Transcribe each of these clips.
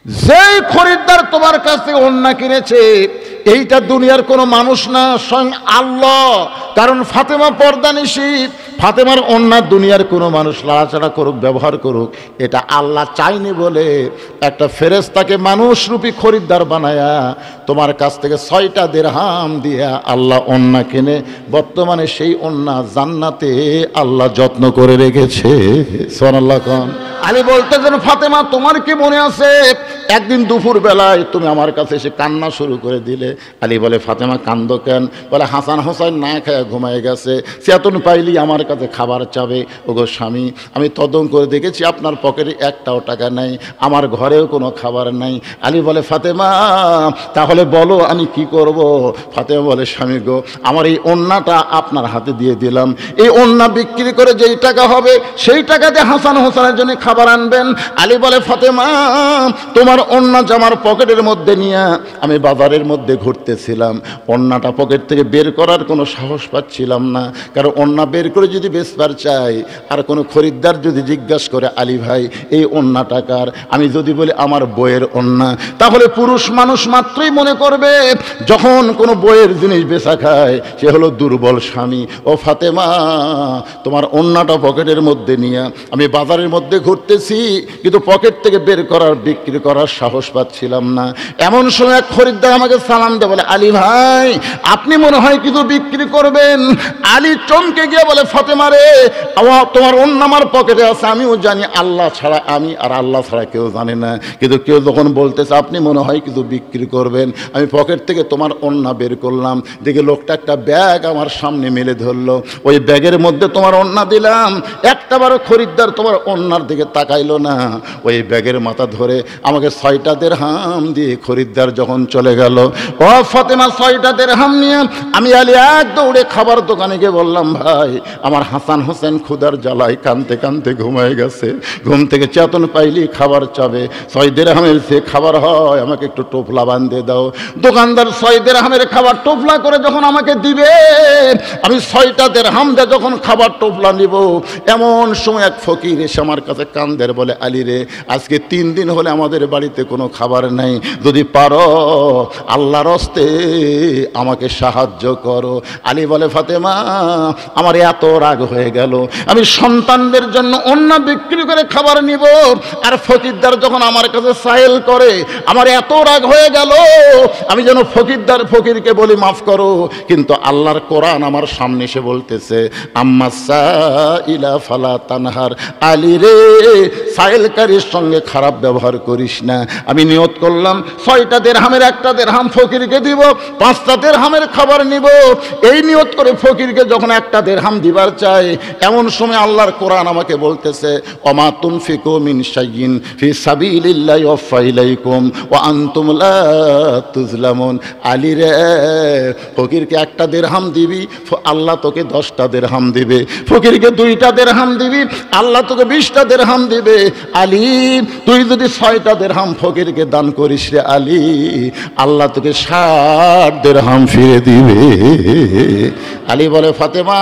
যেই খরিদ্দার তোমার কাছ থেকে ওড়না কিনেছে এইটা দুনিয়ার কোনো মানুষ না, স্বয়ং আল্লাহ। কারণ ফাতেমা পর্দানিশী, ফাতেমার ওড়না দুনিয়ার কোনো মানুষ লাড়াচাড়া করুক, ব্যবহার করুক, এটা আল্লাহ চাইনি বলে একটা ফেরেশতাকে মানুষরূপী খরিদ্দার বানায়া তোমার কাছ থেকে 6টা দিরহাম দিয়া আল্লাহ ওড়না কিনে বর্তমানে সেই ওড়না জান্নাতে আল্লাহ যত্ন করে রেখেছে। সুবহানাল্লাহ। কোন আলী বলতেছেন, ফাতেমা তোমার কি মনে আছে একদিন দুপুর বেলায় তুমি আমার কাছে এসে কান্না শুরু করে দিলে? আলী বলে, ফাতেমা কান্দো কেন? বলে, হাসান হোসেন না খায় ঘুমায় গেছে, চেতন পাইলি আমার কাছে খাবার চাবে। ওগো স্বামী, আমি তদন্ত করে দেখেছি আপনার পকেটে একটাও টাকা নাই, আমার ঘরেও কোনো খাবার নাই। আলী বলে, ফাতেমা তাহলে বলো আমি কি করব? ফাতেমা বলে, স্বামী গো, আমার এই ওড়নাটা আপনার হাতে দিয়ে দিলাম, এই ওড়না বিক্রি করে যেই টাকা হবে সেই টাকা দিয়ে হাসান হোসেনের জন্য খাবার আনবেন। আলী বলে, ফাতেমা তোমার ওড়না জামার পকেটের মধ্যে নিয়ে আমি বাজারের মধ্যে ঘুরতেছিলাম, ওড়নাটা পকেট থেকে বের করার কোনো সাহস পাচ্ছিলাম না, কারণ ওড়না বের করে যদি বেচবার চাই আর কোনো খরিদ্দার যদি জিজ্ঞাসা করে, আলী ভাই এই ওড়না টাকার, আমি যদি বলি আমার বইয়ের ওড়না, তাহলে পুরুষ মানুষ মাত্রই মনে করবে যখন কোনো বইয়ের জিনিস বেচা খায় সে হলো দুর্বল স্বামী। ও ফাতেমা তোমার ওড়নাটা পকেটের মধ্যে নিয়ে আমি বাজারের মধ্যে ঘুরতেছি, কিন্তু পকেট থেকে বের করার বিক্রি করার সাহস পাচ্ছিলাম না। এমন সময় এক খরিদ্দার আমাকে সালাম দেয়, বলে, আলী ভাই আপনি মনে হয় কিছু বিক্রি করবেন। আলী চমকে গিয়ে বলে, ফাতেমা রে, তোমার ওড়না আমার পকেটে আছে, আমিও জানি আল্লাহ ছাড়া আমি আর আল্লাহ ছাড়া কেউ জানে না, কিন্তু কেউ যখন বলতেছে আপনি মনে হয় কিছু বিক্রি করবেন, আমি পকেট থেকে তোমার ওড়না বের করলাম, দেখে লোকটা একটা ব্যাগ আমার সামনে মেলে ধরলো, ওই ব্যাগের মধ্যে তোমার ওড়না দিলাম, একটাবারও খরিদ্দার তোমার ওড়নার দিকে তাকাইলো না। ওই ব্যাগের মাথা ধরে আমাকে 6টা দিরহাম দিয়ে খরিদ্দার যখন চলে গেল, ও ফাতেমা 6টা দিরহাম নিয়ে আমি আলী এক দৌড়ে খাবার দোকানে গিয়ে বললাম, ভাই আমার হাসান হোসেন ক্ষুধার জ্বালায় কানতে কানতে ঘুমায় গেছে, ঘুম থেকে চেতন পাইলি খাবার চাবে, 6 দিরহামের সে খাবার হয়, আমাকে একটু টোপলা বাঁধে দাও। দোকানদার 6 দিরহামের খাবার টোপলা করে যখন আমাকে দিবে, আমি 6টা দিরহাম দিয়ে যখন খাবার টোপলা নিব, এমন সময় এক ফকির এসে আমার কাছে কান্দের, বলে, আলী রে আজকে 3 দিন হলে আমাদের বাড়িতে কোনো খাবার নাই, যদি পারো আল্লাহর হস্তে আমাকে সাহায্য করো। আলী বলে, ফাতেমা আমার এত রাগ হয়ে গেল, আমি সন্তানদের জন্য ওড়না বিক্রি করে খাবার নিব, আর ফকিরদার যখন আমার কাছে সাইল করে আমার এত রাগ হয়ে গেল, আমি যেন ফকিরকে বলি মাফ করো, কিন্তু আল্লাহর কোরআন আমার সামনে এসে বলতেছে, আম্মা সাইলা ফালা তানহার, আলী রে সাইলকারীর সঙ্গে খারাপ ব্যবহার করিস না। আমি নিয়ত করলাম 6টা দিরহামের একটা দিরহাম ফকিরকে দিব, 5টা দিরহামের খাবার নিব, এই নিয়ত করে ফকিরকে যখন একটা দিরহাম দিবার চাই, এমন সময় আল্লাহর কোরআন আমাকে বলতেছে, ওমা তুনফিকু মিন শাইইন ফি সাবিলিল্লাহি ইউওয়াফা ইলাইকুম ওয়া আনতুম লা তুজলামুন। আলী রে ফকিরকে একটা দিরহাম দিবি, আল্লাহ তোকে 10টা দিরহাম দিবে, ফকিরকে 2টা দিরহাম দিবি, আল্লাহ তোকে 20টা দিরহাম দিবে। আলী তুই যদি 6টা দিরহাম ফকিরকে দান করিস রে আলী, আল্লাহ তোকে 60 দিরহাম ফিরে দিবে। আলী বলে, ফাতেমা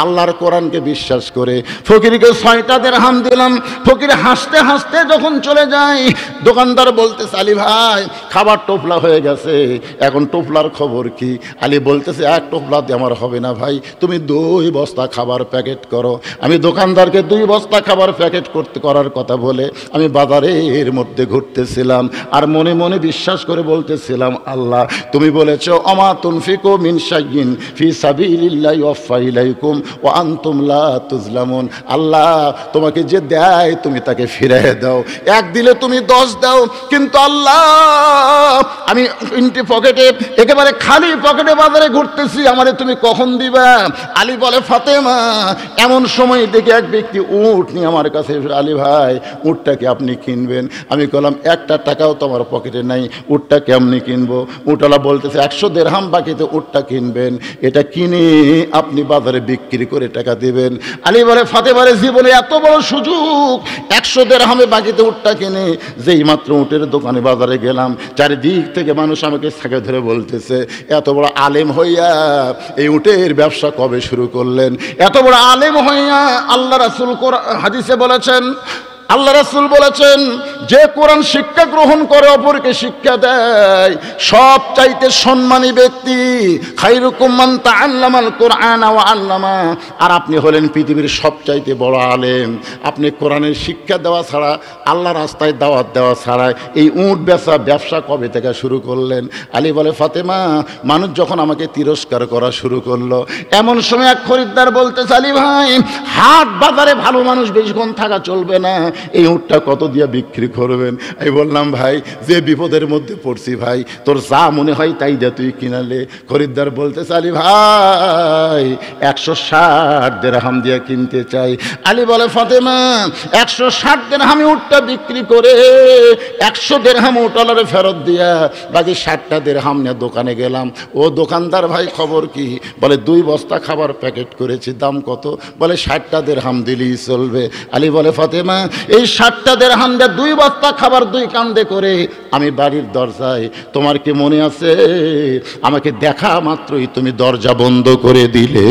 আল্লাহর কোরআনকে বিশ্বাস করে ফকিরকে 6টা দিরহাম দিলাম। ফকির হাসতে হাসতে যখন চলে যায়, দোকানদার বলতেছে, আলী ভাই খাবার টোপলা হয়ে গেছে, এখন টোপলার খবর কি? আলী বলতেছে, এক টোপলা দিয়ে আমার হবে না ভাই, তুমি 2 বস্তা খাবার প্যাকেট করো। আমি দোকানদারকে 2 বস্তা খাবার প্যাকেট করার কথা বলে আমি বাজারের মধ্যে ঘুরতেছিলাম, আর মনে মনে বিশ্বাস করে বলতেছিলাম, আল্লাহ তুমি বলেছো ওমা তুনফিকু মিন শাইইন ফি সাবিলিল্লাহি ইউওয়াফা ইলাইকুম ওয়া আনতুম লা তুজলামুন। আল্লাহ তোমাকে যে দেয় তুমি তাকে ফিরিয়ে দাও, 1 দিলে তুমি 10 দাও, কিন্তু আল্লাহ আমি পকেটে একেবারে খালি পকেটে বাজারে ঘুরতেছি, আমারে তুমি কখন দিবা? আলী বলে, ফাতেমা এমন সময় দেখে এক ব্যক্তি উট নিয়ে আমার কাছে, আলী ভাই উটটাকে আপনি কিনবেন? আমি বললাম, 1টা টাকাও তোমার পকেটে নাই, উটটা কেমনি কিনবো? উটওয়ালা বলতেছে, 100 দিরহাম বাকিতে উটটা কিনবেন, এটা কিনে আপনি বাজারে বিক্রি করে টাকা দিবেন। আলী বলে, ফাতেমার জীবনে এত বড় সুযোগ, 100 দিরহামে বাকিতে উটটা কিনে যেই মাত্র উটের দোকানে বাজারে গেলাম, চারিদিক থেকে মানুষ আমাকে ছাকে ধরে বলতেছে, এত বড় আলেম হইয়া এই উটের ব্যবসা কবে শুরু করলেন? এত বড় আলেম হইয়া আল্লাহ রাসূল হাদিসে বলেছেন, আল্লাহ রাসূল বলেছেন, যে কোরআন শিক্ষা গ্রহণ করে অপরকে শিক্ষা দেয় সব চাইতে সম্মানী ব্যক্তি। খায়রুকুম মান তাআল্লামাল কুরআনা ওয়া আল্লামা। আর আপনি হলেন পৃথিবীর সবচাইতে বড় আলেম। আপনি কোরআনের শিক্ষা দেওয়া ছাড়া, আল্লাহর রাস্তায় দাওয়াত দেওয়া ছাড়া এই উট বেচা ব্যবসা কবে থেকে শুরু করলেন? আলী বলে, ফাতেমা, মানুষ যখন আমাকে তিরস্কার করা শুরু করলো, এমন সময় এক খরিদ্দার বলতেছে, আলী ভাই, হাট বাজারে ভালো মানুষ বেশিক্ষণ থাকা চলবে না, এই উটটা কত দিয়ে বিক্রি করবেন? আমি বললাম, ভাই, যে বিপদের মধ্যে পড়ছি ভাই, তোর যা মনে হয় তাই দিয়ে তুই কিনালে। খরিদ্দার বলতেছে, আলী ভাই, 160 দিরহাম দিয়ে কিনতে চাই। আলী বলে, ফাতেমা, 160 দিরহামে উটটা বিক্রি করে 100 দিরহাম উটওয়ালারে ফেরত দিয়া বাকি 60টা দিরহাম নিয়ে দোকানে গেলাম। ও দোকানদার ভাই, খবর কি? বলে, 2 বস্তা খাবার প্যাকেট করেছি, দাম কত? বলে, 60টা দিরহাম দিলেই চলবে। আলী বলে, ফাতেমা, এই 60টা দিরহাম দিয়ে 2 বস্তা খাবার 2 কান্দে করে আমি বাড়ির দরজায়, তোমার কি মনে আছে, আমাকে দেখা মাত্রই তুমি দরজা বন্ধ করে দিলে।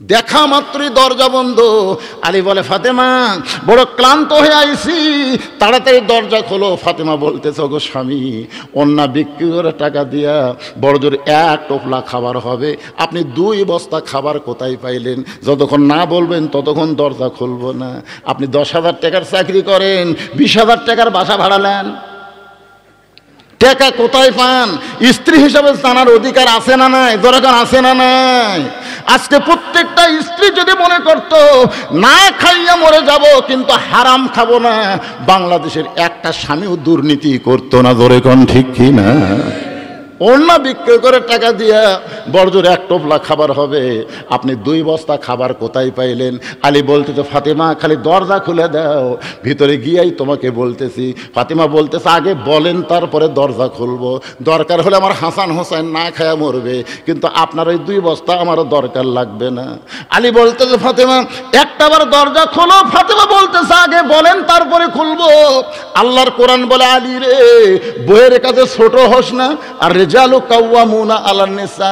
দেখা মাত্রই দরজা বন্ধ। আলী বলে, ফাতেমা, বড় ক্লান্ত হয়ে আইছি, তাড়াতাড়ি দরজা খোলো। ফাতেমা বলতেছে, ওগো স্বামী, অন্যা বিক্রি করে টাকা দিয়া বড় জোর 1 টোপলা খাবার হবে, আপনি 2 বস্তা খাবার কোথায় পাইলেন? যতক্ষণ না বলবেন ততক্ষণ দরজা খুলবো না। আপনি 10,000 টাকার চাকরি করেন, 20,000 টাকার বাসা ভাড়া নেন, টাকা কোথায় পান? স্ত্রী হিসাবে জানার অধিকার আছে না নাই? দরকার আছে না নাই? আজকে প্রত্যেকটা স্ত্রী যদি মনে করত না খাইয়া মরে যাব কিন্তু হারাম খাবো না, বাংলাদেশের একটা স্বামীও দুর্নীতি করতো না। জোরে কোন ঠিক কি না? ওড়না বিক্রি করে টাকা দিয়া বড়জোর 1 টোপলা খাবার হবে, আপনি 2 বস্তা খাবার কোথায় পাইলেন? আলী বলতেছে, ফাতেমা, খালি দরজা খুলে দাও, ভিতরে গিয়েই তোমাকে বলতেছি। ফাতেমা বলতেছে, আগে বলেন তারপরে দরজা খুলবো, দরকার হলে আমার হাসান হোসেন না খায়া মরবে, কিন্তু আপনার ওই 2 বস্তা আমারও দরকার লাগবে না। আলী বলতেছে, ফাতেমা, একটাবার দরজা খোলো। ফাতেমা বলতেছে, আগে বলেন তারপরে খুলবো। আল্লাহর কোরআন বলে, আলী রে, বইয়ের কাছে ছোট হোস না, আর রিজালু কাওয়ামুনা আলান নিসা।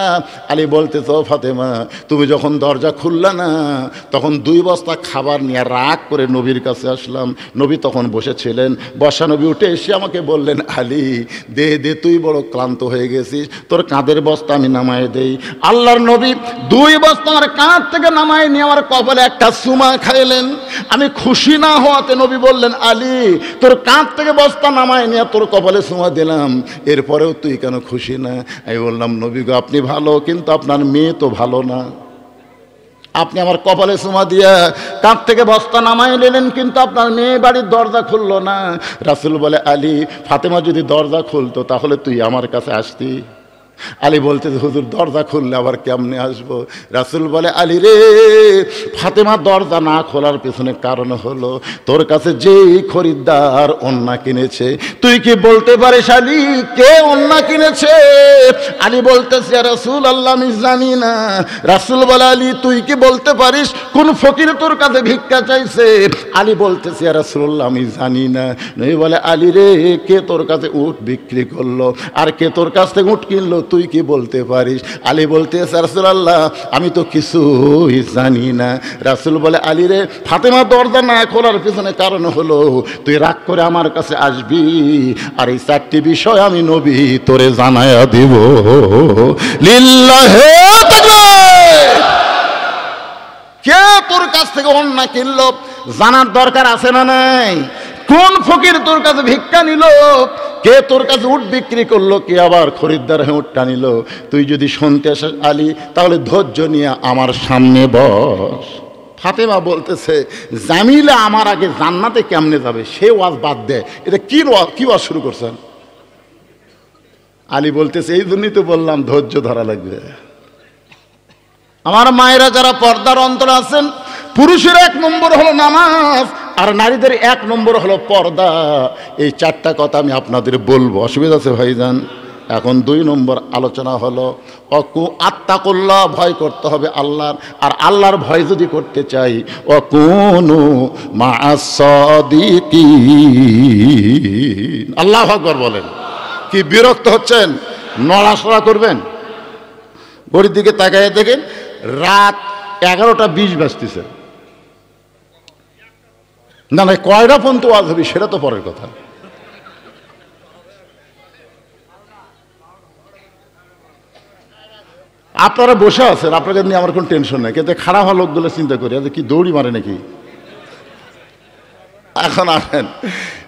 আলী বলতেছে, ও ফাতেমা, তুমি যখন দরজা খুললা না, তখন 2 বস্তা খাবার নিয়ে রাগ করে নবীর কাছে আসলাম। নবী তখন বসেছিলেন। বসা নবী উঠে এসে আমাকে বললেন, আলী, দে দে, তুই বড় ক্লান্ত হয়ে গেছিস, তোর কাঁধের বস্তা আমি নামায় দেই। আল্লাহর নবী 2 বস্তা আমার কাঁধ থেকে নামায় নিয়ে আমার কপালে একটা চুমা খাইলেন। আমি খুশি না হওয়াতে নবী বললেন, আলী, তোর কাঁধ থেকে বস্তা নামায় নিয়ে তোর কপালে চুমা দিলাম, এরপরেও তুই কেন খুশি না? আমি বললাম, নবী গো, আপনি ভালো, কিন্তু আপনার মেয়ে তো ভালো না। আপনি আমার কপালে চুমা দিয়া কাঁধ থেকে বস্তা নামাই নিলেন, কিন্তু আপনার মেয়ে বাড়ির দরজা খুললো না। রাসূল বলে, আলী, ফাতেমা যদি দরজা খুলতো তাহলে তুই আমার কাছে আসতি। আলী বলতে, হুজুর, দরজা খুললে আবার কেমনে আসবো? রাসূল বলে, আলী রে, ফাতেমা দরজা না খোলার পেছনে কারণ হলো তোর কাছে যেই খরিদ্দার ওন্না কিনেছে। তুই কি বলতে পারিস আলী, কে ওন্না কিনেছে? আলী বলতেছে, ইয়া রাসূলুল্লাহ, আমি জানি না। রাসূল বলে, আলী, তুই কি বলতে পারিস কোন ফকির তোর কাছে ভিক্ষা চাইছে? আলী বলতেছে, ইয়া রাসূলুল্লাহ, আমি জানি না। নবী বলে, আলী রে, কে তোর কাছে উট বিক্রি করলো আর কে তোর কাছ থেকে উট কিনলো, তুই কি বলতে পারিস? আলী বলতেছে, রাসূলুল্লাহ, আমি তো কিছুই জানি না। রাসূল বলে, আলী রে, ফাতেমা দরজা না খোলার পিছনে কারণ হলো তুই রাগ করে আমার কাছে আসবি, আর এই 4টি বিষয় আমি নবী তোরে জানায়া দিব। লিল্লাহি তাকবীর। কে তোর কাছ থেকে অন্না কিনলো জানার দরকার আছে না নাই? কোন ফকির তোর কাছে ভিক্ষা নিল, কে তোর কাছে উট বিক্রি করলো, কে আবার খরিদ্দার হয়ে উটটা নিল, তুই যদি শুনতে আসিস আলী, তাহলে ধৈর্য নিয়ে আমার সামনে বস। ফাতেমা বলতেছে, জামিলা আমার আগে জান্নাতে কেমনে যাবে সে ওয়াজ বাদ দে, এটা কি ওয়াজ শুরু করছেন? আলী বলতেছে, এই জন্যই তো বললাম ধৈর্য ধরা লাগবে। আমার মায়েরা যারা পর্দার অন্তরে আছেন, পুরুষের 1 নম্বর হলো নামাজ, আর নারীদের 1 নম্বর হলো পর্দা। এই 4টা কথা আমি আপনাদের বলবো, অসুবিধা আছে ভাইজান? এখন 2 নম্বর আলোচনা হলো আত্তাকুল্লাহ, ভয় করতে হবে আল্লাহর। আর আল্লাহর ভয় যদি করতে চাই, ওয়াকুনু মা'আস সাদিকিন। আল্লাহু আকবার বলেন। কি বিরক্ত হচ্ছেন? নড়াচড়া করবেন। ঘড়ির দিকে তাকায় দেখেন, রাত 11টা 20 বাজতেছে। না না, কয়টা পর্যন্ত ওয়াজ হবে সেটা তো পরের কথা। আপনারা বসে আছেন, আপনাকে নিয়ে আমার কোনো টেনশন নেই, কিন্তু খারাপ হওয়া লোকগুলো চিন্তা করি কি দৌড়ি মারে নাকি। এখন আসেন,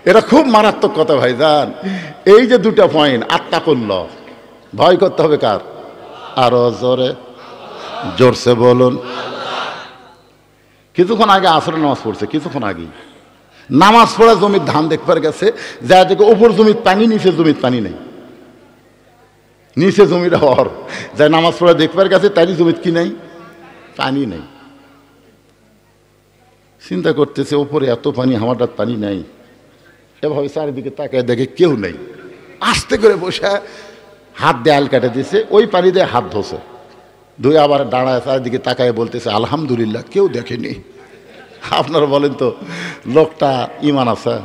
এটা খুব মারাত্মক কথা ভাই জান। এই যে দুটা পয়েন্ট, আত্মা করল, ভয় করতে হবে কার? আরো জোরে, জোরসে বলুন। কিছুক্ষণ আগে আসরের নামাজ পড়ছে, কিছুক্ষণ আগে নামাজ পড়া জমির ধান দেখবার গেছে, যা দেখে ওপর জমির পানি, নিচে জমির পানি নেই, নিচে জমিটা হর, যাই নামাজ পড়া দেখবার গেছে তাই জমির কি নাই? পানি নেই। চিন্তা করতেছে ওপরে এত পানি, আমারটার পানি নাই। এভাবে চারিদিকে তাকায় দেখে কেউ নেই, আস্তে করে বসে হাত দিয়ে আল কাটে দিয়েছে, ওই পানি দিয়ে হাত ধোছে, ধুয়ে আবার দাঁড়ায় চারিদিকে তাকায় বলতেছে আলহামদুলিল্লাহ কেউ দেখেনি। আপনারা বলেন তো লোকটা ইমান আছে?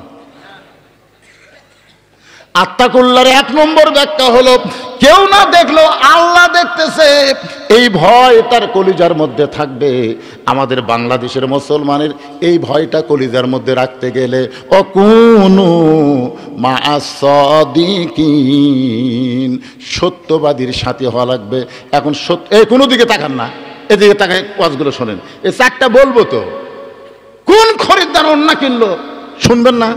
আত্তাকুল্লার এক নম্বর ব্যাখ্যা হলো কেউ না দেখলো আল্লাহ দেখতেছে, এই ভয় তার কলিজার মধ্যে থাকবে। আমাদের বাংলাদেশের মুসলমানের এই ভয়টা কলিজার মধ্যে রাখতে গেলে অকুনু মা'আস সাদিকিন, সত্যবাদীর সাথে হওয়া লাগবে। এখন সত্য, এই কোনো দিকে তাকান না, এদিকে তাকায় ওয়াজগুলো শোনেন। এই চারটা বলবো তো, কোন খরিদ্দার অন্য কিনলো শুনবেন না?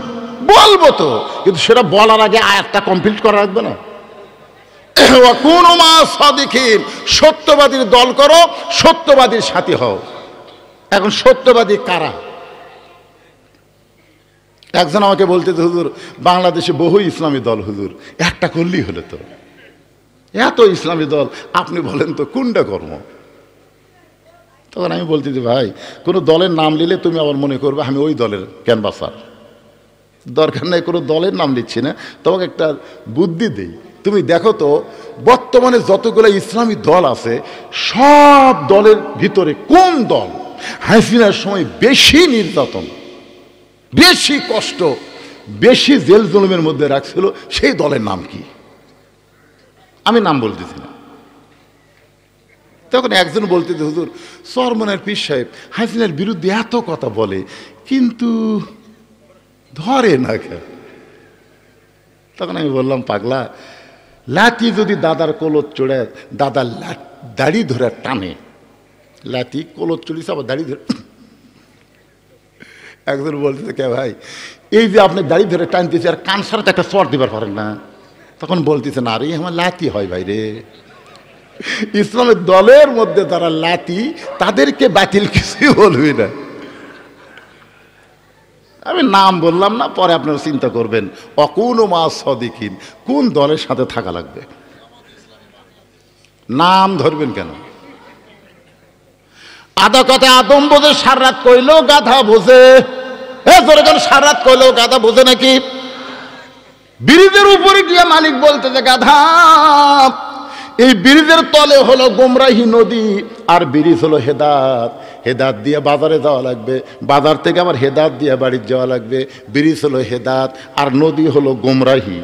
বলবো তো, কিন্তু সেটা বলার আগে আয়াতটা কমপ্লিট করা রাখবে না। কোন মা সাদিকিন, সত্যবাদীর দল করো, সত্যবাদীর সাথী হও। এখন সত্যবাদী কারা? একজন আমাকে বলতে, হুজুর বাংলাদেশে বহু ইসলামী দল, হুজুর একটা করলেই হলো তো, এত ইসলামী দল, আপনি বলেন তো কোনটা কর্ম? তখন আমি বলতে যে ভাই, কোনো দলের নাম নিলে তুমি আবার মনে করবে আমি ওই দলের ক্যানভাসার, দরকার নেই, কোনো দলের নাম নিচ্ছি না। তোমাকে একটা বুদ্ধি দেই, তুমি দেখো তো বর্তমানে যতগুলো ইসলামী দল আছে, সব দলের ভিতরে কোন দল হাসিনার সময় বেশি নির্যাতন, বেশি কষ্ট, বেশি জেল জুলুমের মধ্যে রাখছিল, সেই দলের নাম কি? আমি নাম বলতেছি না। তখন একজন বলতে, হুজুর চরমনার পীর সাহেব হাসিনার বিরুদ্ধে এত কথা বলে, কিন্তু ধরে না কেন? তখন আমি বললাম, পাগলা, লাঠি যদি দাদার কলত চড়ে, দাদার দাড়ি ধরে টানে, লাঠি কলত চড়িস আবার দাড়ি ধরে। একজন বলতেছে, কে ভাই এই যে আপনি দাড়ি ধরে টানতেছে আর কান সারাতে একটা চর দিবার পারেন না? তখন বলতেছে, না রে আমার লাঠি হয় ভাই রে। ইসলামের দলের মধ্যে যারা লাঠি, তাদেরকে বাতিল কিছুই বলবি না। আমি নাম বললাম না, পরে আপনারা চিন্তা করবেন অকুন মা সাদিকিন, কোন দলের সাথে থাকা লাগবে। নাম ধরবেন কেন? আদা কথা আদম বোঝে, সারাত কইলেও গাধা বোঝে। যেরকম সারাত কইলেও গাধা বোঝে নাকি? ব্রিজের উপরে গিয়ে মালিক বলতেছে, গাধা এই ব্রিজের তলে হলো গোমরাহি নদী, আর ব্রিজ হলো হেদাত, হেদাত দিয়ে বাজারে যাওয়া লাগবে, বাজার থেকে আবার হেদাত দিয়ে বাড়ি যাওয়া লাগবে। ব্রিজ হলো হেদাত আর নদী হলো গোমরাহি।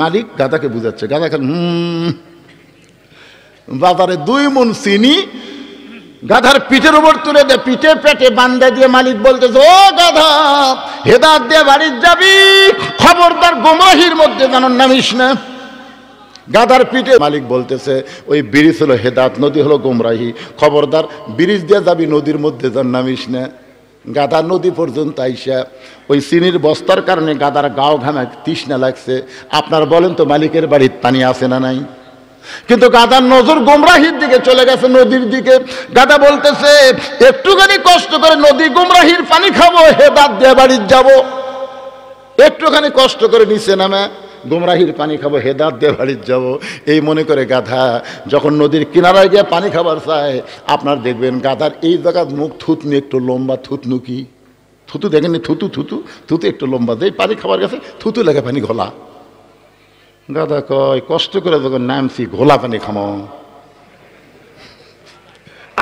মালিক গাধাকে বুঝাচ্ছে, গাধা খান বাজারে 2 মণ চিনি গাধার পিঠের উপর তুলে দে, পিঠে পেটে বান্ধা দিয়ে মালিক বলতেছে, ও গাধা হেদাত দিয়ে বাড়ি যাবি, খবরদার গোমরাহির মধ্যে যেন নামিস না। গাধার পিঠে মালিক বলতেছে, ওই ব্রিজ হলো হেদাত, নদী হলো গোমরাহি, খবরদার ব্রিজ দিয়ে যাবি, নদীর মধ্যে যেন নামিস না। গাধা নদী পর্যন্ত আইসা ওই চিনির বস্তার কারণে গাধার গাও ঘামে তৃষ্ণা লাগছে। আপনার বলেন তো মালিকের বাড়ির পানি আছে না নাই? কিন্তু গাধার নজর গোমরাহির দিকে চলে গেছে, নদীর দিকে। গাধা বলতেছে, একটুখানি কষ্ট করে নদী গোমরাহির পানি খাবো, হেদাত দিয়ে বাড়ি যাব। একটুখানি কষ্ট করে নিচে নামে গোমরাহির পানি খাবো, হেদাত দিয়ে বাড়ি যাব, এই মনে করে গাধা যখন নদীর কিনারায় গিয়ে পানি খাবার চায়, আপনার দেখবেন গাধার এই জায়গার মুখ থুতনি একটু লম্বা, থুতনু কি থুতু দেখেননি? থুতু থুতু থুতু একটু লম্বা, যেই পানি খাবার গেছে থুতু লেগে পানি ঘোলা। গাধা কয়, কষ্ট করে যখন নামছি ঘোলা পানি খামো,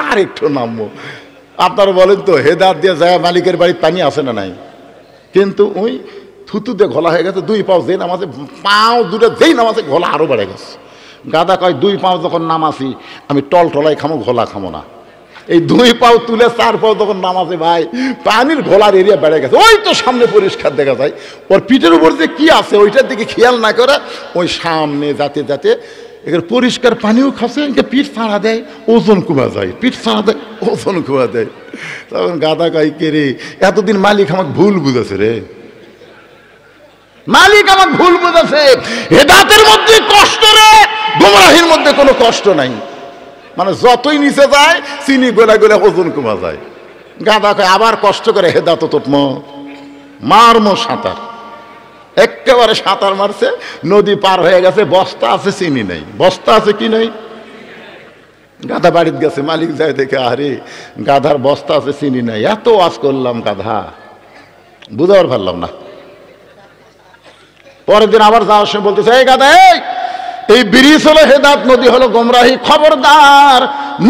আর একটু নামবো। আপনারা বলেন তো হেদাত দিয়ে যায় মালিকের বাড়ির পানি আছে না নাই? কিন্তু ওই থুতুতে ঘোলা হয়ে গেছে, 2 পাও যেই নামাজে, পাও দুটো যেই নামাজে ঘোলা আরো বেড়ে গেছে। গাধা কয়, 2 পাও যখন নামাছি আমি টলটলাই খামো, ঘোলা খামো না। এই 2 পাও তুলে 4 পাও তখন নামাজে ভাই পানির ঘোলার এরিয়া বেড়ে গেছে, ওই তো সামনে পরিষ্কার দেখা যায়। ওর পিঠের উপর যে কি আছে ওইটার দিকে খেয়াল না করে ওই সামনে যাতে যাতে এখানে পরিষ্কার পানিও খাচ্ছে, পিঠ ছাড়া দেয় ওজন কমা যায়, পিঠ ছাড়া দেয় ওজন কমা দেয়। তখন গাদা কয় কে রে, এতদিন মালিক আমাকে ভুল বুঝেছে রে, মালিক আমাকে ভুল বুঝেছে। হেদায়েতের মধ্যে কষ্ট রে, গোমরাহির মধ্যে কোনো কষ্ট নাই। মানে যতই নিচে যায় চিনি গোলা গোলা ওজন কমা যায়। গাদা কয় আবার কষ্ট করে হেদায়েত তোতম মারমো সাঁতার। একেবারে সাঁতার মারছে, নদী পার হয়ে গেছে, বস্তা আছে চিনি নাই, বস্তা আছে কি নাই। গাধা বাড়িতে গেছে, মালিক যায় দেখে আরে গাধার বস্তা আছে চিনি নাই। এত ওয়াজ করলাম গাধা বুঝাবার পারলাম না। পরের দিন আবার যাওয়ার সময় বলতেছে এই গাধা, এই ব্রিজ হলো হেদায়েত, নদী হলো গোমরাহি, খবরদার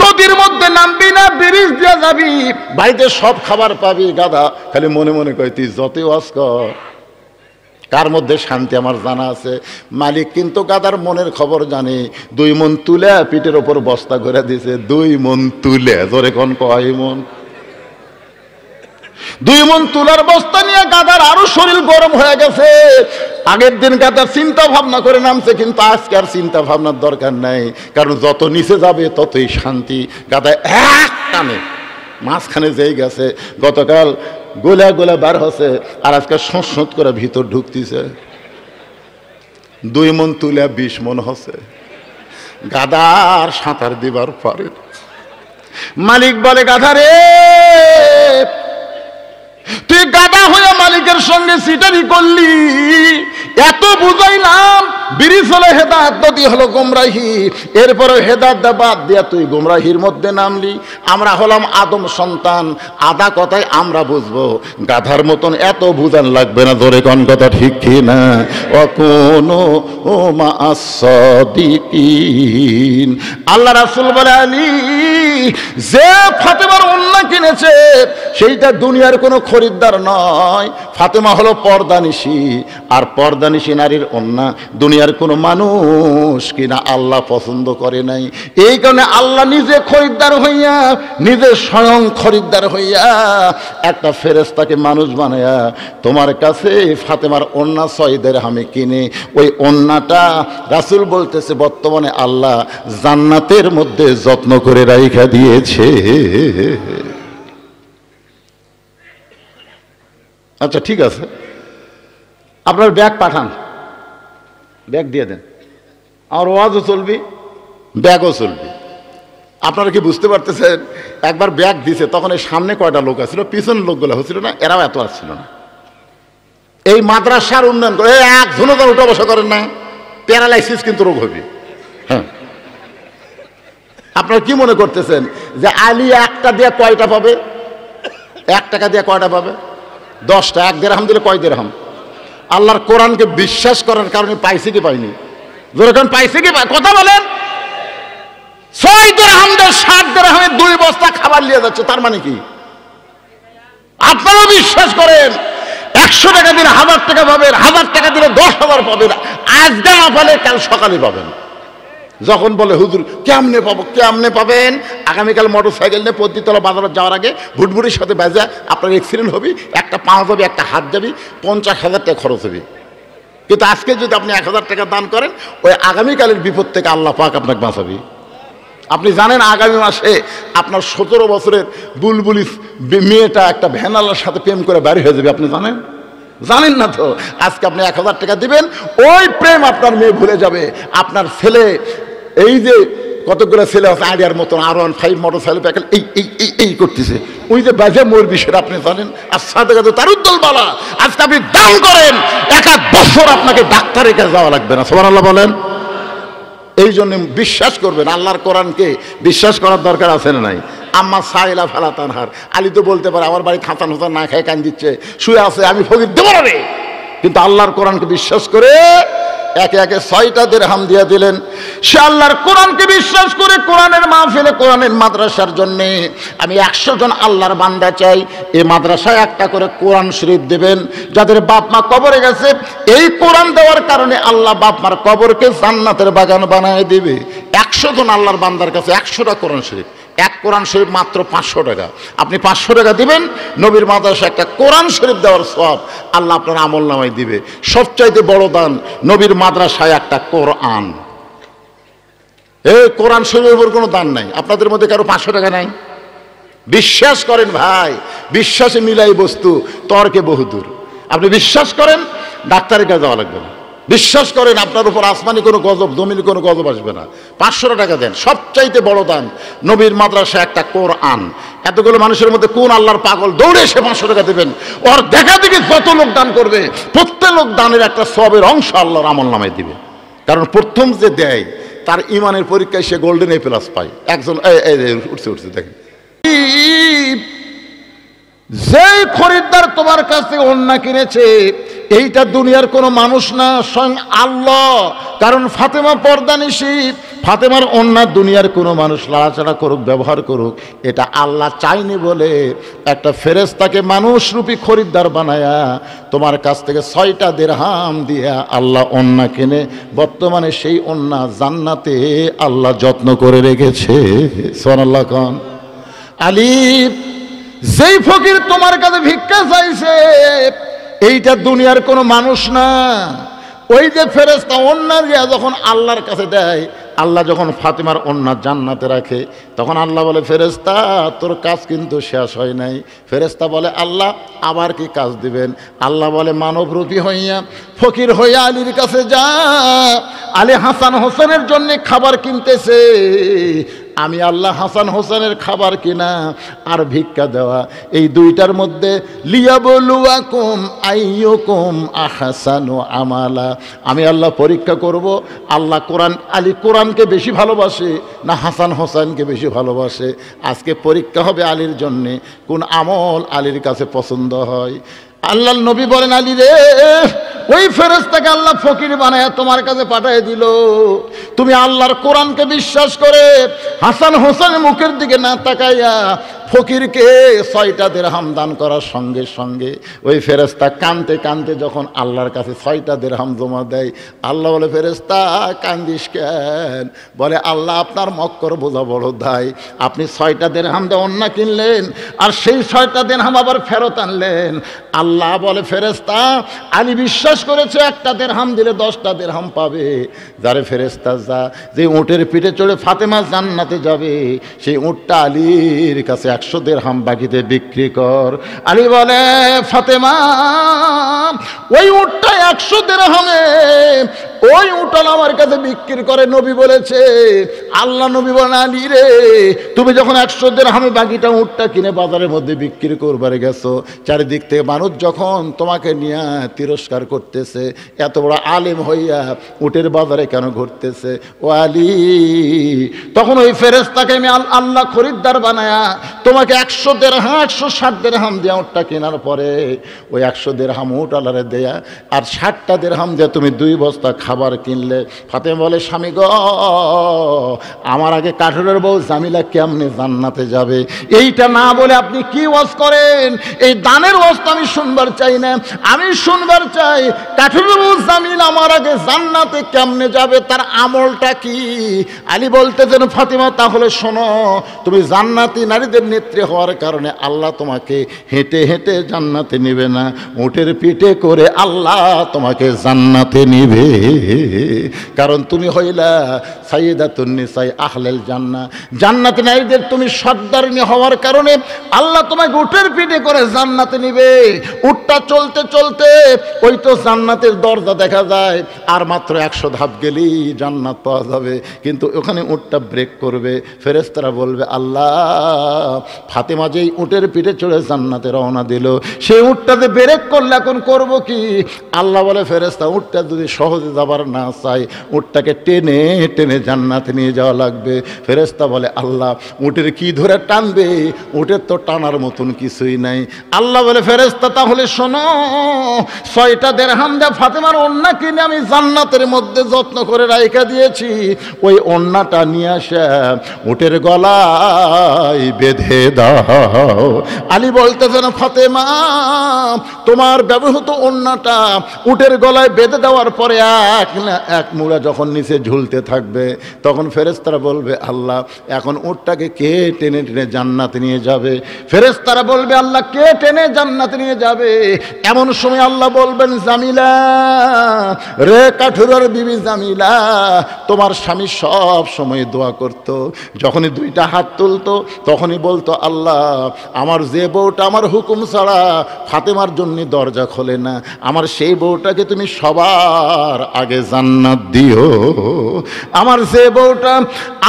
নদীর মধ্যে নামবি না, ব্রিজ দিয়ে যাবি, বাড়িতে সব খাবার পাবি। গাধা খালি মনে মনে কয় তুই যতই ওয়াজ কর, কার মধ্যে শান্তি আমার জানা আছে। মালিক কিন্তু গাদার মনের খবর জানে। 2 মণ তুলে পিঠের ওপর বস্তা করে দিছে, 2 মণ তুলে, জোরে কোন কয় মণ, 2 মণ তুলার বস্তা নিয়ে গাদার আরো শরীর গরম হয়ে গেছে। আগের দিন গাদার চিন্তা ভাবনা করে নামছে, কিন্তু আজকে আর চিন্তা ভাবনার দরকার নাই, কারণ যত নিচে যাবে ততই শান্তি। গাদা এক টানে মাঝখানে যেই গেছে, গতকাল গোলা গোলা বার হচ্ছে আর আজকে সংসদ করে ভিতর ঢুকতেছে। 2 মণ তুলে 20 মণ হচ্ছে। গাদার সাঁতার দিবার পারে। মালিক বলে গাধা রে, তুই গাধা হয়ে মালিকের সঙ্গে সিটারি করলি, এত বুঝাইলাম ব্রিজ হলো হেদায়েত, নদী হলো গোমরাহি, এরপরে হেদায়েত বাদ দিয়া তুই গোমরাহির মধ্যে নামলি। আমরা হলাম আদম সন্তান, আদা কথায় আমরা বুঝবো, গাধার মতন এত বুঝান লাগবে না। ধরে কোন কথা ঠিক কি না? অকোনো ও মা আসাদিকিন। আল্লাহ রাসূল বলে আলী, যে ফাতেমার ওন্না কিনেছে সেইটা দুনিয়ার কোনো খরিদ্দার নয়। ফাতেমা হলো পর্দানিশী, আর পর্দানিশী নারীর ওন্না দুনিয়ার কোনো মানুষ কিনা আল্লাহ পছন্দ করে নাই। এই কারণে আল্লাহ নিজে খরিদ্দার হইয়া, নিজে স্বয়ং খরিদ্দার হইয়া একটা ফেরেশতাকে মানুষ বানায়া তোমার কাছে ফাতেমার ওন্না 6 দিরহামে কিনে, ওই ওন্নাটা রাসূল বলতেছে বর্তমানে আল্লাহ জান্নাতের মধ্যে যত্ন করে রাইখা দিয়েছে। আচ্ছা ঠিক আছে, আপনার ব্যাগ পাঠান, ব্যাগ দিয়ে দেন, আমার ওয়াজও চলবি, ব্যাগও চলবি। আপনারা কি বুঝতে পারতেছেন? একবার ব্যাগ দিছে, তখন এই সামনে কয়টা লোক আসছিল, পিছনের লোকগুলো হচ্ছিল না, এরাও এত আসছিল না। এই মাদ্রাসার উন্নয়ন করে একজনও তো উঠা বসা করেন না, প্যারালাইসিস কিন্তু রোগ হবে। হ্যাঁ, আপনারা কি মনে করতেছেন যে আলী 1 টাকা দিয়ে কয়টা পাবে? 1 টাকা দিয়ে কয়টা পাবে? 10টা। 1 দিরহাম দিলে কয় দিরহাম? আল্লাহর কোরআনকে বিশ্বাস করার কারণে পাইছে কি পাইনি? যেরকম পাইছে কি? কথা বলেন। 6 দিরহাম দিয়ে 60 দিরহামে 2 বস্তা খাবার নিয়ে যাচ্ছে, তার মানে কি? আপনারাও বিশ্বাস করেন 100 টাকা দিলে 1000 টাকা পাবেন, 1000 টাকা দিলে 10,000 পাবেন, আজকে না পালে কাল সকালে পাবেন। যখন বলে হুজুর কেমনে পাবো, কেমনে পাবেন? আগামীকাল মোটরসাইকেল নিয়ে পদ্মতলা বাজারে যাওয়ার আগে ভুটভুটির সাথে বাজা আপনার অ্যাক্সিডেন্ট হবে, একটা পা যাবে, একটা হাত যাবে, 50,000 টাকা খরচ হবে। কিন্তু আজকে যদি আপনি 1000 টাকা দান করেন, ওই আগামীকালের বিপদ থেকে আল্লাহ পাক আপনাকে বাঁচাবে। আপনি জানেন আগামী মাসে আপনার 17 বছরের বুলবুলি মেয়েটা একটা ভ্যানালার সাথে প্রেম করে বাড়ি হয়ে যাবে, আপনি জানেন? জানেন না তো। আজকে আপনি 1000 টাকা দিবেন, ওই প্রেম আপনার মেয়ে ভুলে যাবে। আপনার ছেলে, এই যে কতগুলো ছেলে আছে আইডিয়ার মতন R15 মোটরসাইকেল প্যাকেল এই এই এই এই করতেছে, ওই যে বাজে মোর বিষয়টা আপনি জানেন। আর সাথে সাথে তার উদ্দল বালা, আজকে আপনি দান করেন, 1 বছর আপনাকে ডাক্তারের কাছে যাওয়া লাগবে না। সুবহানাল্লাহ বলেন। এই জন্য বিশ্বাস করবেন, আল্লাহর কোরআনকে বিশ্বাস করার দরকার আছে না নাই? আম্মা সাইলা ফালা তানহার, আলী তো বলতে পারে আমার বাড়ি খাঁচান হোসা না খায় কান দিচ্ছে, শুয়ে আছে, আমি ফকির দেবো না রে। কিন্তু আল্লাহর কোরআনকে বিশ্বাস করে একে একে 6টা দিরহাম দিয়ে দিলেন। সে আল্লাহর কোরআনকে বিশ্বাস করে কোরআনের মাহফিলে, কোরআনের মাদ্রাসার জন্য আমি 100 জন আল্লাহর বান্দা চাই। এই মাদ্রাসায় একটা করে কোরআন শরীফ দেবেন। যাদের বাপ মা কবরে গেছে, এই কোরআন দেওয়ার কারণে আল্লাহ বাপ মার কবরকে জান্নাতের বাগান বানায় দিবে। 100 জন আল্লাহর বান্দার কাছে 100টা কোরআন শরীফ, এক কোরআন শরীফ মাত্র 500 টাকা। আপনি 500 টাকা দিবেন, নবীর মাদ্রাসায় একটা কোরআন শরীফ দেওয়ার সওয়াব আল্লাহ আপনার আমল নামায় দিবে। সবচাইতে বড় দান নবীর মাদ্রাসায় একটা কোরআন। এই কোরআন শরীফের উপর কোনো দান নাই। আপনাদের মধ্যে কারো 500 টাকা নাই? বিশ্বাস করেন ভাই, বিশ্বাসে মিলাই বস্তু, তর্কে বহুদূর। আপনি বিশ্বাস করেন, ডাক্তারের কাছে যাওয়া লাগবে না। বিশ্বাস করেন, আপনার উপর আসমানি কোনো গজব, জমির কোনো গজব আসবে না। 500 টাকা দেন, সবচাইতে বড় দান নবীর মাদ্রাসায় একটা কোরআন। এতগুলো মানুষের মধ্যে কোন আল্লাহর পাগল দৌড়ে এসে 500 টাকা দেবেন? ওর দেখা দেখি যত লোক দান করবে, প্রত্যেক লোক দানের একটা সওয়াবের অংশ আল্লাহর আমল নামায় দিবে। কারণ প্রথম যে দেয় তার ইমানের পরীক্ষায় সে গোল্ডেন এ প্লাস পায়। একজন উঠছে দেখেন, যেই খরিদ্দার তোমার কাছ থেকে ওড়না কিনেছে এইটা দুনিয়ার কোনো মানুষ না, স্বয়ং আল্লাহ। কারণ ফাতেমা পর্দানিশী, ফাতেমার ওড়না দুনিয়ার কোনো মানুষ লাড়াচাড়া করুক, ব্যবহার করুক, এটা আল্লাহ চাইনি বলে একটা ফেরেশতাকে মানুষরূপী খরিদ্দার বানায়া তোমার কাছ থেকে 6টা দিরহাম দিয়া আল্লাহ ওড়না কিনে বর্তমানে সেই ওড়না জান্নাতে আল্লাহ যত্ন করে রেখেছে। সুবহানাল্লাহ খান। আলিফ, যেই ফকির তোমার কাছে ভিক্ষা চাইছে এইটা দুনিয়ার কোনো মানুষ না। ওই যে ফেরেশতা ওড়না দিয়া যখন আল্লাহর কাছে দেয়, আল্লাহ যখন ফাতেমার ওড়না জান্নাতে রাখে, তখন আল্লাহ বলে, ফেরেশতা তোর কাজ কিন্তু শেষ হয় নাই। ফেরেশতা বলে, আল্লাহ আবার কি কাজ দিবেন? আল্লাহ বলে, মানবরূপী হইয়া ফকির হইয়া আলীর কাছে যা। আলী হাসান হোসেনের জন্য খাবার কিনতেছে, আমি আল্লাহ হাসান হোসেনের খাবার কিনা আর ভিক্ষা দেওয়া, এই দুইটার মধ্যে লিয়াবলুয়াকুম আইয়ুকুম আহসানু আমালা, আমি আল্লাহ পরীক্ষা করব আল্লাহ আলী কোরআনকে বেশি ভালোবাসে না হাসান হোসেনকে বেশি ভালোবাসে। আজকে পরীক্ষা হবে আলীর জন্যে, কোন আমল আলীর কাছে পছন্দ হয়। আল্লাহর নবী বলেন, আলী রে, ওই ফেরেশতাকে আল্লাহ ফকির বানায় তোমার কাছে পাঠিয়ে দিল। তুমি আল্লাহর কোরআনকে বিশ্বাস করে হাসান হোসেনের মুখের দিকে না তাকাইয়া ফকিরকে 6টা দিরহাম দান করার সঙ্গে সঙ্গে ওই ফেরেশতা কাঁদতে কাঁদতে যখন আল্লাহর কাছে 6টা দিরহাম জমা দেয়, আল্লাহ বলে, ফেরেশতা কান্দিস কেন? বলে, আল্লাহ আপনার মক্কর বোঝা বড় দায়। আপনি 6টা দিরহাম দিয়ে ওড়না কিনলেন আর সেই 6টা দিরহাম আবার ফেরত আনলেন। আল্লাহ বলে, ফেরেশতা আলী বিশ্বাস করেছে একটা দিরহাম দিলে 10টা দিরহাম পাবে। যারে ফেরেশতা যা, যে উটের পিঠে চড়ে ফাতেমা জান্নাতে যাবে, সেই উটটা আলীর কাছে 100 দিরহাম বাকিতে বিক্রি কর। আলী বলে, ফাতেমা ওই উটটা 100 দিরহামে ওই উটল আমার কাছে বিক্রি করে। নবী বলেছে, আল্লাহ নবী বলেন, আলী রে, তুমি যখন 100 দিরহামে বাকিটা উটটা কিনে বাজারের মধ্যে বিক্রি করবার গেছো, চারিদিক থেকে মানুষ যখন তোমাকে নিয়ে তিরস্কার করতেছে, এত বড় আলেম হইয়া উটের বাজারে কেন ঘুরতেছে? ও আলী, তখন ওই ফেরেশতাকে আমি আল্লাহ খরিদ্দার বানায়া তোমাকে 100 দিরহাম 160 দিরহাম দিয়া উটটা কেনার পরে ওই 100 দিরহাম উট আল্লাহরে দেয়া আর 60টা দিরহাম দিয়ে তুমি 2 বস্তা খাবার কিনলে। ফাতেমা বলে, স্বামী গো, আমার আগে কাঠুরের বউ জামিলা কেমনে জান্নাতে যাবে? এইটা না বলে আপনি কি ওয়াজ করেন? এই দানের ওয়াজ তো আমি শুনবার চাই না। আমি শুনবার চাই কাঠুরের বউ জামিলা আমার আগে জান্নাতে কেমনে যাবে, তার আমলটা কি? আলী বলতেছেন, ফাতেমা তাহলে শোনো, তুমি জান্নাতি নারীদের নেত্রী হওয়ার কারণে আল্লাহ তোমাকে হেঁটে হেঁটে জান্নাতে নিবে না, উটের পিঠে করে আল্লাহ তোমাকে জান্নাতে নিবে। কারণ তুমি হইলা সাইয়্যিদাতুন নিসাই আহলেল জান্নাহ, জান্নাতি নারীদের তুমি সর্দারিনী হওয়ার কারণে আল্লাহ তোমাকে উটের পিঠে করে জান্নাতে নিবে। উটটা চলতে চলতে ওই তো জান্নাতের দরজা দেখা যায়, আর মাত্র 100 ধাপ গেলেই জান্নাত পাওয়া যাবে। কিন্তু ওখানে উটটা ব্রেক করবে, ফেরেশতারা বলবে, আল্লাহ ফাতেমা যেই উটের পিঠে চড়ে জান্নাতে রওনা দিল, সেই উটটাতে ব্রেক করলে এখন করব কি? আল্লাহ বলে, ফেরেশতা উটটা যদি সহজে যাবার না চাই, উটটাকে টেনে টেনে জান্নাতে নিয়ে যাওয়া লাগবে। ফেরেশতা বলে, আল্লাহ উটের কি ধরে টানবে? উটের তো টানার মতন কিছুই নাই। আল্লাহ বলে, ফেরেশতা তাহলে শোনো, 6টা দিরহাম দিয়ে ফাতেমার ওড়না কিনে আমি জান্নাতের মধ্যে যত্ন করে রাইখা দিয়েছি, ওই ওড়নাটা নিয়ে আসা উটের গলায় বেঁধে দাও। আলী বলতেছেন, ফাতেমা তোমার ব্যবহৃত ওড়নাটা উটের গলায় বেঁধে দেওয়ার পরে এক না এক মুড়া যখন নিচে ঝুলতে থাকবে, তখন ফেরেশতারা বলবে আল্লাহ এখন উটটাকে কে টেনে টেনে জান্নাতে নিয়ে যাবে? ফেরেশতারা বলবে আল্লাহ কে টেনে জান্নাতে নিয়ে যাবে? এমন সময় আল্লাহ বলবেন জামিলা রে, কাঠুরার বিবি জামিলা, তোমার স্বামী সব সময় দোয়া করত, যখনই দুইটা হাত তুলতো তখনই বলতো আল্লাহ আমার যে বউটা আমার হুকুম ছাড়া ফাতেমার জন্য দরজা খোলে না, আমার সেই বউটাকে তুমি সবার আগে জান্নাত দিও। আমার যে বউটা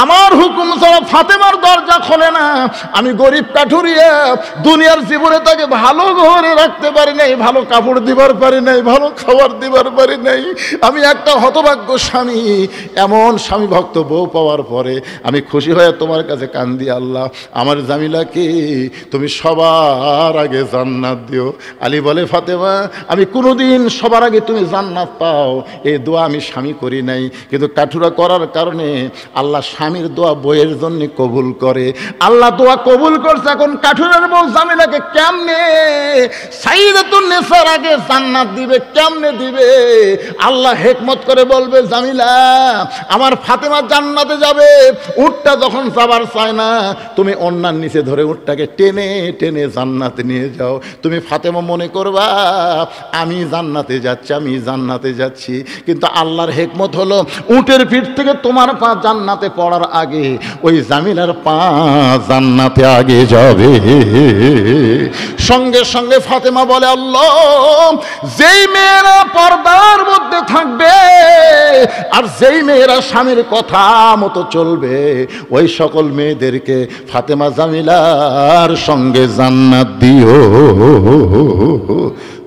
আমার হুকুম ছাড়া ফাতেমার দরজা খোলে না, আমি গরিব কাঠুরিয়া দুনিয়ার জীবনে তাকে ভালো ঘরে রাখতে পারি নাই, ভালো কাপড় দিবার পারি নাই, ভালো খাবার দিবার পারি নাই, আমি একটা হতভাগ্য স্বামী। এমন স্বামী ভক্ত বউ পাওয়ার পরে আমি খুশি হয়ে তোমার কাছে কান্দি আল্লাহ আমার জামিলাকে তুমি সবার আগে জান্নাত দিও। আলী বলে ফাতেমা আমি কোনোদিন সবার আগে তুমি জান্নাত পাও এই দোয়া আমি স্বামী করি নাই, কিন্তু কাঠুরা করার কারণে আল্লাহ স্বামীর দোয়া বইয়ের জন্য কবুল করে। আল্লাহ দোয়া কবুল করছে, এখন কাঠুরার বউ জামিলাকে কেমনে সাইয়্যিদাতুন নিসার আগে জান্নাত দিবে, কেমনে দিবে? আল্লাহ হিকমত করে বলবে জামিলা আমার ফাতেমা জান্নাতে যাবে, উটটা যখন যাবার চায় না তুমি অন্যার নিচে ধরে উটটাকে টেনে টেনে জান্নাতে নিয়ে যাও। তুমি ফাতেমা মনে করবা আমি জান্নাতে যাচ্ছি, আমি জান্নাতে যাচ্ছি, কিন্তু আল্লাহর হিকমত হলো উটের পিঠ থেকে তোমার পা জান্নাতে পড়ার আগে ওই জামিলার পা জান্নাতে আগে যাবে। সঙ্গে সঙ্গে ফাতেমা বলে আল্লাহ যেই মেয়েরা পর্দার মধ্যে থাকবে আর যেই মেয়েরা স্বামীর কথা মতো চলবে ওই সকল মেয়েদেরকে ফাতেমা জামিলার সঙ্গে জান্নাত দিও।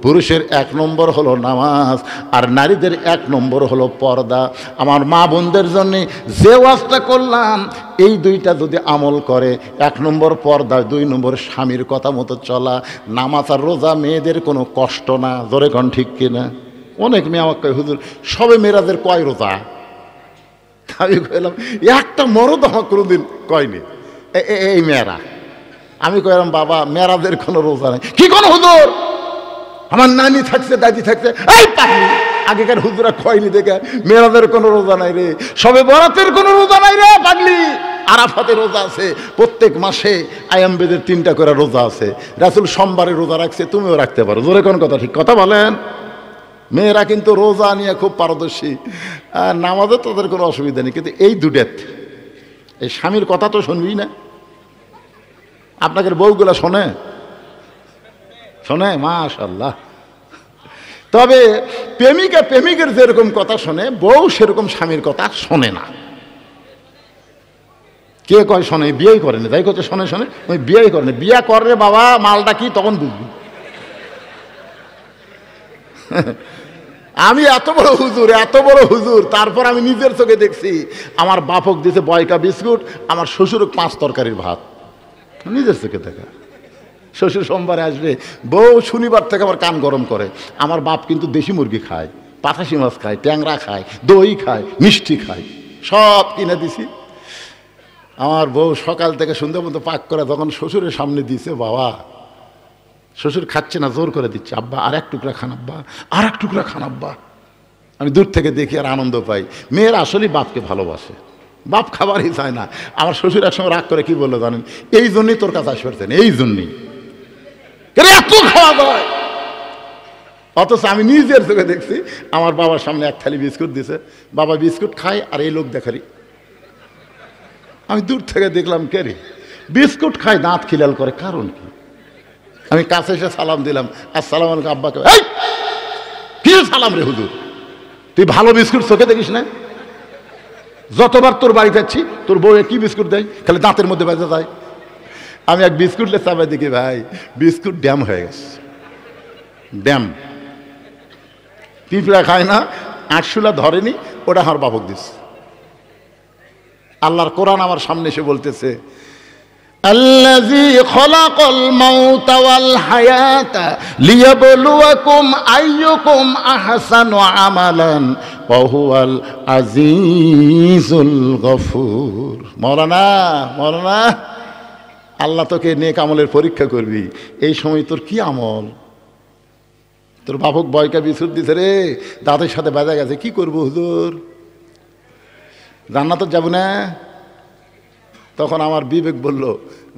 পুরুষের 1 নম্বর হলো নামাজ আর নারীদের 1 নম্বর হলো পর্দা। আমার মা বোনদের জন্য যে ওয়াজটা করলাম এই দুইটা যদি আমল করে, 1 নম্বর পর্দা, 2 নম্বর স্বামীর কথা মতো চলা, নামাজ আর রোজা মেয়েদের কোনো কষ্ট না। জোরে কোন ঠিক কিনা? অনেক মেয়ে আমাকে কয় হুজুর সবে মেয়েরাদের কয় রোজা? আমি কইলাম একটা মরদ আমার কোনোদিন কয়নি এই মেয়েরা। আমি কইলাম বাবা মেয়েরাদের কোনো রোজা নেই। কি কোন হুজুর? আমার নানি থাকছে দাদি থাকছে, এই পাগলি আগেকার হুজুরা কয়নি দেখে মেয়েরাদের কোনো রোজা নাই রে, সবে বরাতের কোনো রোজা নাই রে পাগলি, আরাফাতের রোজা আছে, প্রত্যেক মাসে আয়াম বেদের 3টা করে রোজা আছে, রাসূল সোমবারে রোজা রাখছে, তুমিও রাখতে পারো। জোরে কোন কথা ঠিক কথা বলেন? মেয়েরা কিন্তু রোজা নিয়ে খুব পারদর্শী, নামাজে তাদের কোনো অসুবিধা নেই, কিন্তু এই দুটাত এই স্বামীর কথা তো শুনবি না। আপনাকে বউগুলা শোনে শোনে মাশাআল্লাহ। তবে প্রেমিকা প্রেমিকের যেরকম কথা শোনে বউ সেরকম স্বামীর কথা শোনে না। কে কয় শোনে? বিয়েই করেনি, তাই করছে শোনে শোনে, ওই বিয়েই করেনি। বিয়া করে বাবা মালটা কি তখন বুঝবি। আমি এত বড় হুজুর, তারপর আমি নিজের চোখে দেখছি আমার বাপক দিয়েছে বয়কা বিস্কুট, আমার শ্বশুর 5 তরকারির ভাত, নিজের চোখে দেখা। শ্বশুর সোমবারে আসবে, বউ শনিবার থেকে আবার কান গরম করে। আমার বাপ কিন্তু দেশি মুরগি খায়, পাঠাশি মাছ খায়, ট্যাংরা খায়, দই খায়, মিষ্টি খায়, সব কিনে দিছি। আমার বউ সকাল থেকে সন্ধ্যা পর্যন্ত পাক করে যখন শ্বশুরের সামনে দিছে, বাবা শ্বশুর খাচ্ছে না, জোর করে দিচ্ছে, আব্বা আর 1 টুকরা খান, আব্বা আর 1 টুকরা খান আব্বা। আমি দূর থেকে দেখি আর আনন্দ পাই। মেয়েরা আসলেই বাপকে ভালোবাসে, বাপ খাবারই চায় না। আমার শ্বশুর একসময় রাগ করে কি বললো জানেন? এই জন্যই তোর কাছে আসতে পারছেন, এই জন্যই এত খাওয়া দাওয়া। অথচ আমি নিজের চোখে দেখছি আমার বাবার সামনে 1 থালি বিস্কুট দিছে, বাবা বিস্কুট খায় আর এই লোক দেখারি। আমি দূর থেকে দেখলাম কে রে বিস্কুট খায়, দাঁত খিলাল করে, কারণ কি? আমি কাছে এসে সালাম দিলাম, আসসালামু আলাইকুম আব্বাকে। এই কি সালাম রে হুজুর, তুই ভালো বিস্কুট চোখে দেখিস না? যতবার তোর বাড়ি যাচ্ছি তোর বউ কি বিস্কুট দেয়, খালি দাঁতের মধ্যে বেঁচে যায়। আমি এক বিস্কুট লে চাপাই দেখি ভাই বিস্কুট ড্যাম হয়ে গেছে, ড্যাম। পিঁপড়া খায় না, আটশুলা ধরেনি, ওটা আমার বাপক দিস। আল্লাহর কোরআন আমার সামনে এসে বলতেছে আল্লাযী খলাকাল মাউতা ওয়াল হায়াতা লিয়াবলুয়াকুম আইয়ুকুম আহসানু আমালান ওয়া হুয়াল আজিজুল গফুর। মাওলানা আল্লাহ তোকে নেক আমলের পরীক্ষা করবি, এই সময় তোর কি আমল, তোর বাপক বয়কা বিছুট দিছে রে, দাঁতের সাথে বাজা গেছে, কি করবো হুজুর, জান্নাত যাব না। তখন আমার বিবেক বলল,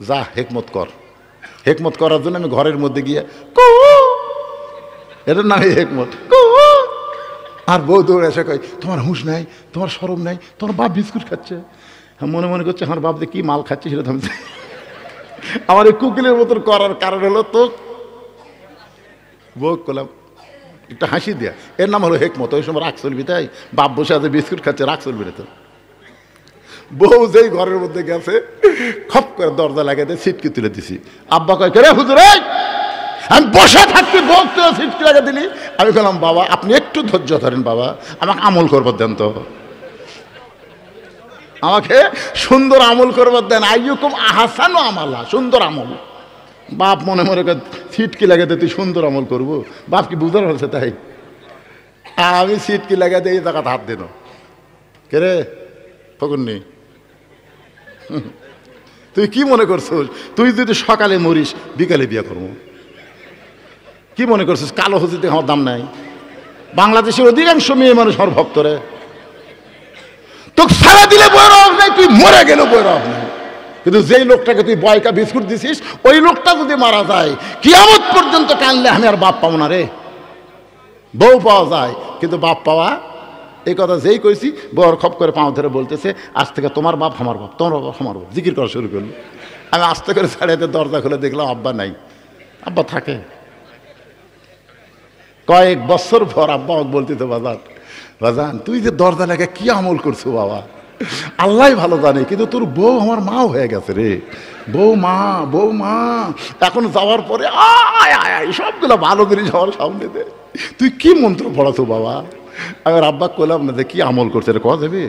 যা হেকমত কর। হেকমত করার জন্য আমি ঘরের মধ্যে গিয়ে এটার নামই হেকমত। আর বউ দৌড়ে এসে কয়, তোমার হুঁশ নাই, তোমার শরম নাই, তোমার বাপ বিস্কুট খাচ্ছে। মনে মনে করছে আমার বাপ যে কি মাল খাচ্ছে সেটা থামছে। আমার এই কুকিলের মতন করার কারণ হলো তো বউ করলাম একটা হাসি দেয়া, এর নাম হলো হেকমত। ওই সময় রাগ চলবি, তাই বাপ বসে আছে বিস্কুট খাচ্ছে, রাগ চলবি না তো। বউ যেই ঘরের মধ্যে গেছে, খপ করে দরজা লাগাতে সিটকে তুলে দিছি। আব্বা কয়, কে রে হুজুর, আমি বসে থাকতে বউ তুলে সিটকে লাগিয়ে দিলি। আমি বললাম, বাবা আপনি একটু ধৈর্য ধরেন বাবা, আমাকে আমল করবার দেন তো, আমাকে সুন্দর আমল করবার দেন। আইয়ুকুম আহসানু আমালা, সুন্দর আমল। বাপ মনে মনে সিটকি লাগাতে তুই সুন্দর আমল করবো, বাপ কি বুঝার হচ্ছে তাই? আমি সিটকি লাগাতে এই জায়গাতে হাত দিন, কে রে ফকুন্নি, তুই কি মনে করছিস তুই যদি সকালে মরিস বিকালে বিয়ে করবো? কি মনে করছিস কালো হজিতে আমার দাম নাই? বাংলাদেশের অধিকাংশ মেয়ে মানুষ আমার ভক্তরে, তোকে সারা দিলে বইয়ের অভাব নাই, তুই মরে গেল বইয়ের অভাব নাই। কিন্তু যেই লোকটাকে তুই বয়কা বিস্কুট দিছিস, ওই লোকটা যদি মারা যায়, কিয়ামত পর্যন্ত কানলে আমি আর বাপ পাবো না রে। বউ পাওয়া যায় কিন্তু বাপ পাওয়া, এই কথা যেই কইছি বর খপ করে পাঁও ধরে বলতেছে, আজ থেকে তোমার বাপ আমার বাপ, তোমার বাপ আমার বাপ, জিকির করা শুরু করলো। আমি আস্তে করে ছাড়িয়ে দরজা খুলে দেখলাম আব্বা নাই। আব্বা থাকে কয়েক বছর পর আব্বা বলতে তো, বাজান তুই যে দরজা লাগে কি আমল করছো বাবা, আল্লাহ ভালো জানে, কিন্তু তোর বউ আমার মাও হয়ে গেছে রে, বউ মা এখন যাওয়ার পরে সবগুলো ভালো জিনিস আমার সামনে দে, তুই কি মন্ত্র পড়াছো বাবা? আমি আব্বা করলাম না যে কি আমল করছে রে, কথা দেবে।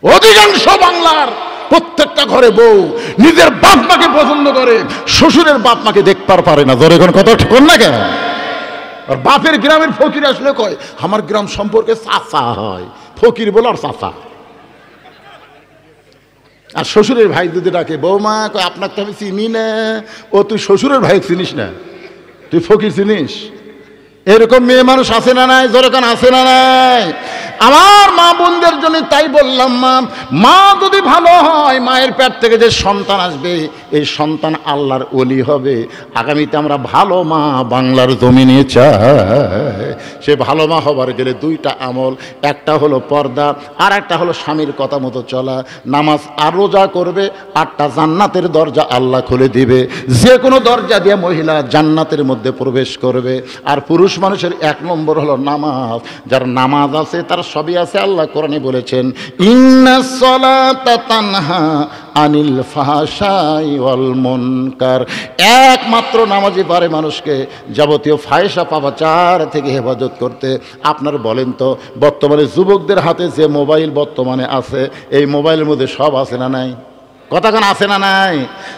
অধিকাংশ বাংলার প্রত্যেকটা ঘরে বউ নিজের বাপ মাকে পছন্দ করে, শ্বশুরের বাপ মাকে দেখতে পারে না। ধরে এখন কথা ঠিক না কেন? আর বাপের গ্রামের ফকির আসলে কয় আমার গ্রাম সম্পর্কে চাচা হয়, ফকির বলে আর চাচা। আর শ্বশুরের ভাই যদি ডাকে বৌমা, কয় আপনাকে তো আমি চিনি না। ও তুই শ্বশুরের ভাই চিনিস না, তুই ফকির চিনিস? এরকম মেয়ে মানুষ আছে না নাই? যেরকম আছে না নাই? আমার মা বোনদের জন্য তাই বললাম, মা যদি ভালো হয়, মায়ের পেট থেকে যে সন্তান আসবে এই সন্তান আল্লাহর ওলি হবে। আগামীতে আমরা ভালো মা বাংলার জমিনে চাই। সে ভালো মা হবার গেলে দুইটা আমল, একটা হলো পর্দা, আর একটা হলো স্বামীর কথা মতো চলা, নামাজ আর রোজা করবে, 8টা জান্নাতের দরজা আল্লাহ খুলে দিবে। যে কোনো দরজা দিয়ে মহিলা জান্নাতের মধ্যে প্রবেশ করবে। আর পুরুষ মানুষের 1 নম্বর হলো নামাজ। যার নামাজ আছে তার সবই আছে। আল্লাহ কোরআনে বলেছেন, ইন্নাস সালাতা তানহা আনিল ফাহশাই ওয়াল মুনকার। একমাত্র নামাজই পারে মানুষকে যাবতীয় ফাহিশা পাপাচার থেকে হেফাজত করতে। আপনার বলেন তো, বর্তমানে যুবকদের হাতে যে মোবাইল বর্তমানে আছে, এই মোবাইলের মধ্যে সব আছে না নাই? কথাখান আছে না নাই?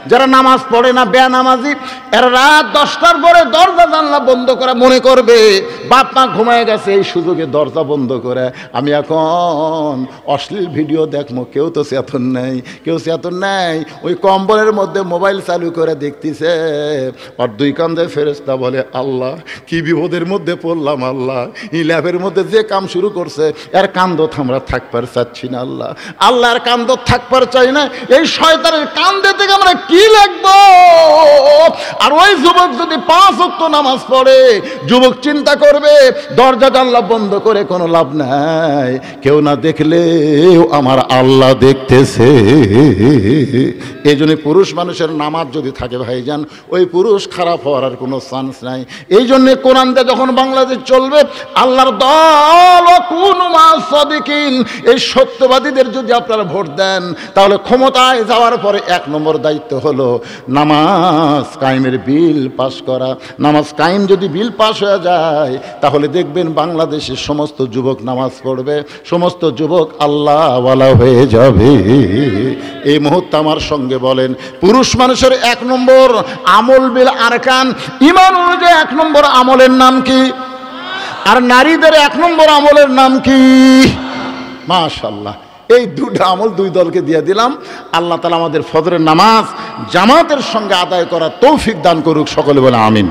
যারা নামাজ পড়ে না, বেনামাজি, এরা রাত 10টার পরে দরজা জানলা বন্ধ করে মনে করবে বাপ মা ঘুমায় গেছে, এই সুযোগে দরজা বন্ধ করে আমি এখন অশ্লীল ভিডিও দেখবো। কেউ তো চেতন নেই, কেউ চেতন নেই। ওই কম্বলের মধ্যে মোবাইল চালু করে দেখতেছে, আর 2 কান্দে ফেরেশতা বলে, আল্লাহ কি বিপদের মধ্যে পড়লাম, আল্লাহ এই ল্যাবের মধ্যে যে কাম শুরু করছে এর কান্দত আমরা থাকবার চাচ্ছি না, আল্লাহ আল্লাহর কান্দত থাকবার চাই না, এই শয়তানের কান্দে থেকে আমরা কি লাগবো? আর ওই যুবক যদি 5 ওয়াক্ত নামাজ পড়ে, যুবক চিন্তা করবে দরজা জানলা বন্ধ করে কোনো লাভ নাই, কেউ না দেখলেও আমার আল্লাহ দেখতেছে। এই জন্য পুরুষ মানুষের নামাজ যদি থাকে ভাইজান, ওই পুরুষ খারাপ হওয়ার আর কোনো চান্স নাই। এই জন্য কোরআন দিয়ে যখন বাংলাদেশ চলবে, আল্লাহর দল কুনু মা'আস সাদিকিন, এই সত্যবাদীদের যদি আপনারা ভোট দেন, তাহলে ক্ষমতায় যাওয়ার পরে 1 নম্বর দায়িত্ব হলো নামাজ কায়েমের বিল পাস করা। নামাজ কায়েম যদি বিল পাস হয়ে যায়, তাহলে দেখবেন বাংলাদেশের সমস্ত যুবক নামাজ পড়বে, সমস্ত যুবক আল্লাহওয়ালা হয়ে যাবে। এই মুহূর্তে আমার সঙ্গে বলেন, পুরুষ মানুষের 1 নম্বর আমল বিল আরকান, ঈমান অনুযায়ী 1 নম্বর আমলের নাম কি? আর নারীদের 1 নম্বর আমলের নাম কি? মাশাআল্লাহ, এই 2টা আমল 2 দলকে দিয়ে দিলাম। আল্লাহ তাআলা আমাদের ফজরের নামাজ জামাতের সঙ্গে আদায় করার তৌফিক দান করুক। সকলে বলে আমিন।